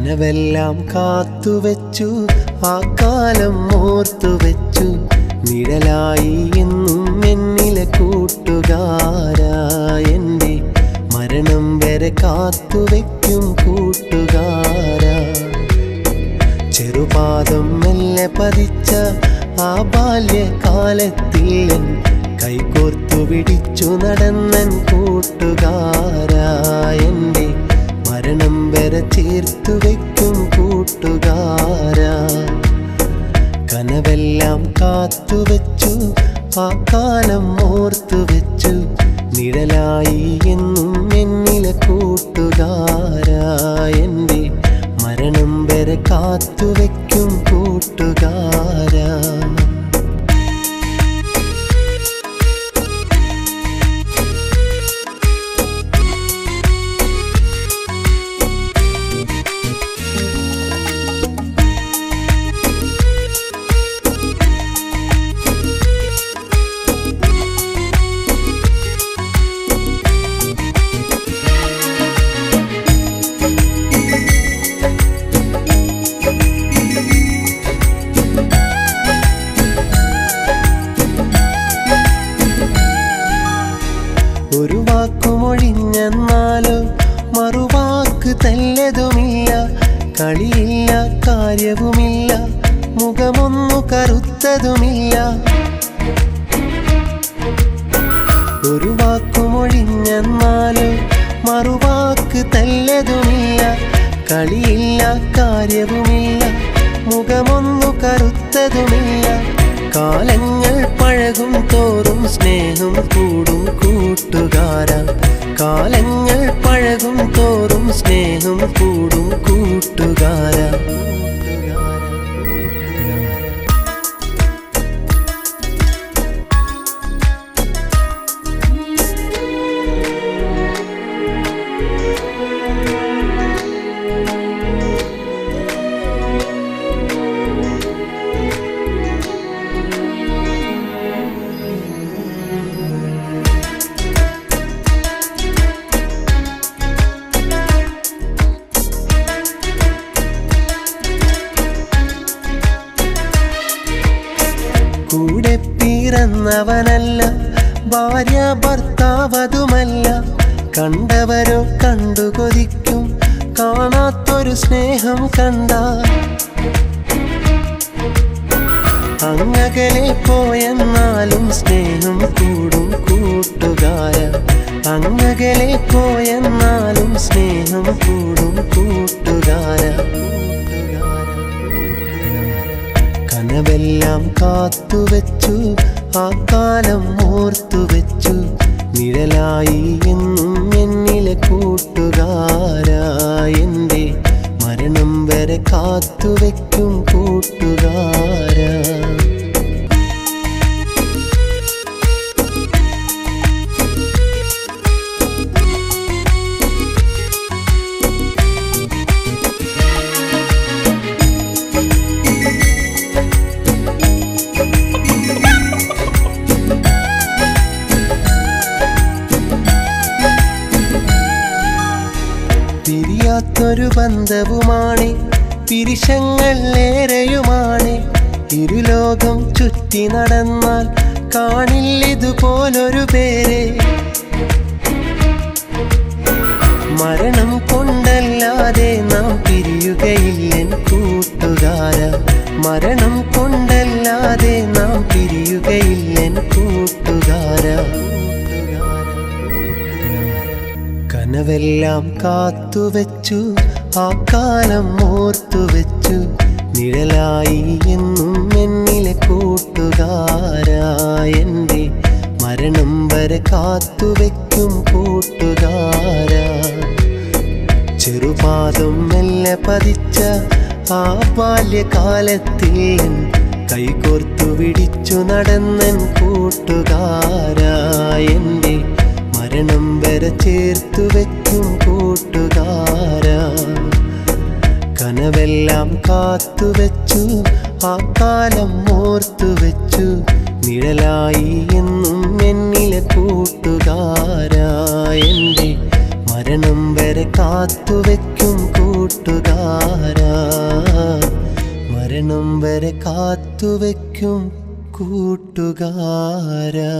കനവെല്ലാം കാത്തുവെച്ചു, ആ കാലം ഓർത്തുവെച്ചു. നിഴലായി എന്നും എന്നിലെ കൂട്ടുകാരാ, എൻ്റെ മരണം വരെ കാത്തുവെക്കും കൂട്ടുകാരാ. ചെറുപാദം മെല്ലെ പതിച്ച ആ ബാല്യകാലത്തിൽ എൻ കൈകോർത്തു പിടിച്ചു നടന്നൻ കൂട്ടുകാരാ, എൻ്റെ മരണം വരെ ചേർത്തു വയ്ക്കും കൂട്ടുകാരാ. കനവെല്ലാം കാത്തുവെച്ചു, ആ കാലം ഓർത്തുവെച്ചു. നിഴലായി എന്നും എന്നിലെ കൂട്ടുകാരാ, എൻ്റെ മരണം വരെ കാത്തുവെക്കും കൂട്ടുകാരാ. ഒരു വാക്കുമൊഴിഞ്ഞെന്നാലോ മറുവാക്ക് തല്ലതുമില്ല. കളിയില്ല, കാര്യവുമില്ല, മുഖമൊന്നു കറുത്തതുമില്ല. ഒരു വാക്കുമൊഴിഞ്ഞെന്നാലോ മറുവാക്ക് തല്ലതുമില്ല. കളിയില്ല, കാര്യവുമില്ല, മുഖമൊന്നു കറുത്തതുമില്ല. കാലങ്ങൾ പഴകും തോറും സ്നേഹം കൂടും കൂട്ടുകാരാ. കാലങ്ങൾ പഴകും തോറും സ്നേഹം കൂടും കൂട്ടുകാരാ. കൂടെ പിറന്നവനല്ല, ഭാര്യ ഭർത്താവതുമല്ല. കണ്ടവരോ കണ്ടു കൊതിക്കും, കാണാത്തൊരു സ്നേഹം കണ്ട. അങ്ങകലെ പോയെന്നാലും സ്നേഹം കൂടും കൂട്ടുകാര. അങ്ങകലെ പോയെന്നാലും സ്നേഹം കൂടും കൂട്ടുകാര. കനവെല്ലാം കാത്തുവെച്ചു, ആ കാലം ഓർത്തുവെച്ചു. നിഴലായി എന്നും എന്നിലെ കൂട്ടുകാരാ, എൻ്റെ മരണം വരെ കാത്തുവെക്കും കൂട്ടുകാരാ. പിരിയാത്തൊരു ബന്ധവുമാണ്, പിരിശങ്ങൾ ഏറെയുമാണ്. ഇരുലോകം ചുറ്റി നടന്നാൽ കാണില്ലിതുപോലൊരു പേരെ. മരണം കൊണ്ടല്ലാതെ നാം പിരിയുകയില്ലെൻ കൂട്ടുകാര. മരണം കൊണ്ടല്ലാതെ നാം പിരിയുകയില്ലെൻ കൂട്ടുകാര. കനവെല്ലാം കാത്തുവെച്ചു, ആ കാലം ഓർത്തുവെച്ചു. നിഴലായി എന്നും എന്നിലെ കൂട്ടുകാരാ, എൻ്റെ മരണം വരെ കാത്തുവെക്കും കൂട്ടുകാരാ. ചെറുപാദം മെല്ലെ പതിച്ച ആ ബാല്യകാലത്തിൽ കൈകോർത്തു പിടിച്ചു നടന്നൻ കൂട്ടുകാരാ, എൻ്റെ മരണം വരെ ചേർത്തു വെക്കും കൂട്ടുകാരാ. കനവെല്ലാം കാത്തുവെച്ചു, ആ കാലം ഓർത്തുവെച്ചു. നിഴലായി എന്നും എന്നിലെ കൂട്ടുകാരാ, എൻ്റെ മരണം വരെ കാത്തുവെക്കും കൂട്ടുകാരാ, മരണം വരെ കാത്തുവെക്കും കൂട്ടുകാരാ.